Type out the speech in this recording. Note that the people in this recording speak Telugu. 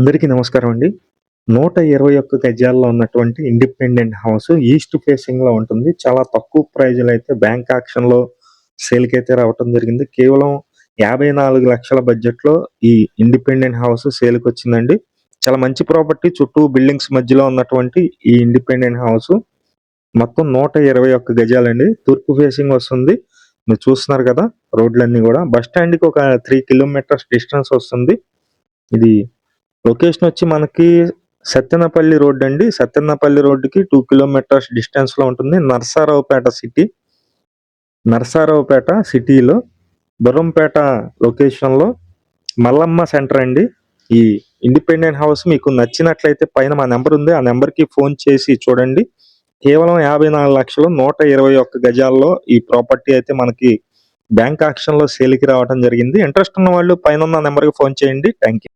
అందరికీ నమస్కారం అండి. 121 గజాల్లో ఉన్నటువంటి ఇండిపెండెంట్ హౌస్ ఈస్ట్ ఫేసింగ్‌లో ఉంటుంది. చాలా తక్కువ ప్రైజ్‌లో అయితే బ్యాంక్ ఆక్షన్‌లో సేల్‌కైతే రావటం జరిగింది. కేవలం 54,00,000 బడ్జెట్‌లో ఈ ఇండిపెండెంట్ హౌస్ సేల్‌కొచ్చిందండి. చాలా మంచి ప్రాపర్టీ, చుట్టూ బిల్డింగ్స్ మధ్యలో ఉన్నటువంటి ఈ ఇండిపెండెంట్ హౌస్ మొత్తం 121 గజాలండి. తూర్పు ఫేసింగ్ వస్తుంది. మీరు చూస్తున్నారు కదా! రోడ్లన్నీ గూడా. బస్ స్టాండ్‌కి ఒక 3 కిలోమీటర్స్ డిస్టెన్స్ వస్తుంది. ఇది లొకేషన్ వచ్చి మనకి సత్తెనపల్లి రోడ్ అండి. సత్తెనపల్లి రోడ్డుకి 2 కిలోమీటర్స్ డిస్టెన్స్‌లో ఉంటుంది. నరసరావుపేట సిటీలో బుర్రంపేట లొకేషన్‌లో మల్లమ్మ సెంటర్ అండి. ఈ ఇండిపెండెంట్ హౌస్ మీకు నచ్చినట్లయితే పైన మా నంబర్ ఉంది. ఆ నంబర్‌కి ఫోన్ చేసి చూడండి. కేవలం 54,00,000 121 గజాల్లో ఈ ప్రాపర్టీ అయితే మనకి బ్యాంక్ ఆక్షన్‌లో సేల్‌కి రావడం జరిగింది. ఇంట్రెస్ట్ ఉన్న వాళ్ళు పైనున్న నంబర్‌కి ఫోన్ చేయండి. Thank you.